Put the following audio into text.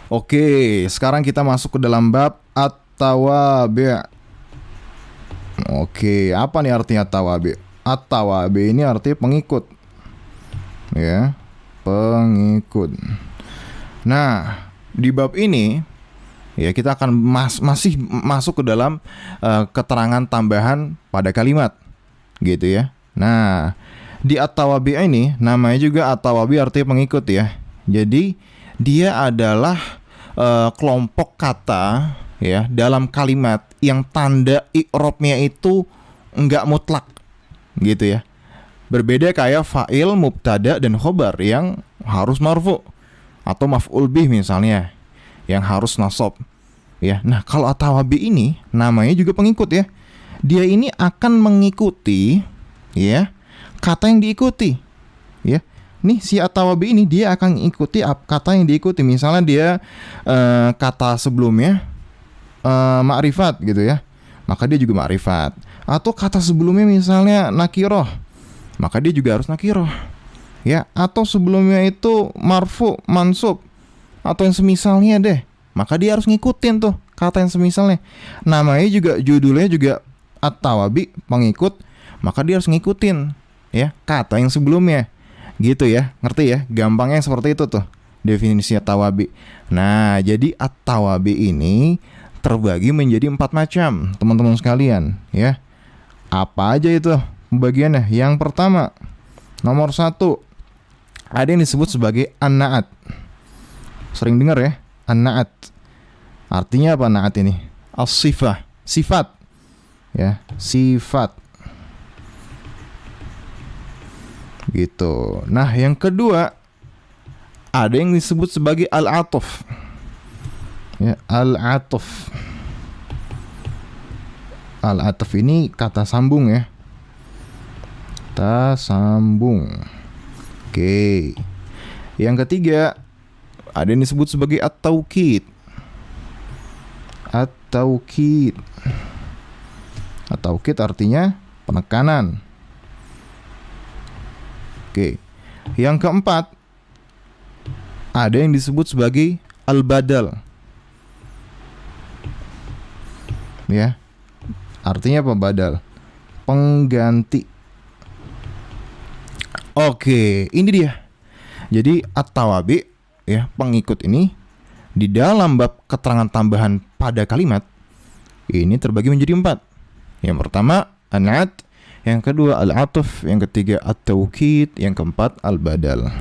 Oke, sekarang kita masuk ke dalam bab at-tawabi'. Oke, apa nih artinya tawabi'? At-tawabi' ini artinya pengikut. Ya, pengikut. Nah, di bab ini ya kita akan masih masuk ke dalam keterangan tambahan pada kalimat. Gitu ya. Nah, di at-tawabi' ini namanya juga at-tawabi' artinya pengikut ya. Jadi dia adalah kelompok kata ya dalam kalimat yang tanda i'rabnya itu enggak mutlak gitu ya. Berbeda kayak fa'il, mubtada dan khobar yang harus marfu atau maf'ul bih misalnya yang harus nasab ya. Nah, kalau at-tawabi ini namanya juga pengikut ya. Dia ini akan mengikuti ya kata yang diikuti ya. Nih si at-tawabi ini dia akan ikuti kata yang diikuti. Misalnya dia kata sebelumnya ma'rifat gitu ya, maka dia juga ma'rifat. Atau kata sebelumnya misalnya nakiroh, maka dia juga harus nakiroh ya. Atau sebelumnya itu marfu, mansub atau yang semisalnya deh, maka dia harus ngikutin tuh kata yang semisalnya. Namanya juga, judulnya juga at-tawabi, pengikut, maka dia harus ngikutin ya kata yang sebelumnya. Gitu ya, ngerti ya? Gampangnya seperti itu tuh definisi at-tawabi. Nah, jadi at-tawabi ini terbagi menjadi 4 macam, teman-teman sekalian ya. Apa aja itu pembagiannya? Yang pertama, nomor 1, ada yang disebut sebagai an-na'at. Sering dengar ya, an-na'at. Artinya apa na'at ini? As-sifah, sifat ya, sifat gitu. Nah, yang kedua ada yang disebut sebagai al-'atuf. Ya, al-'atuf. Al-'atuf ini kata sambung ya. Kata sambung. Oke. Yang ketiga ada yang disebut sebagai at-taukid. At-taukid. At-taukid artinya penekanan. Oke. Yang keempat ada yang disebut sebagai al-badal. Ya. Artinya apa badal? Pengganti. Oke, ini dia. Jadi at-tawabi ya, pengikut ini di dalam bab keterangan tambahan pada kalimat ini terbagi menjadi 4. Yang pertama an-na'at, yang kedua al-'atuf, yang ketiga at-taukid, yang keempat al-badal.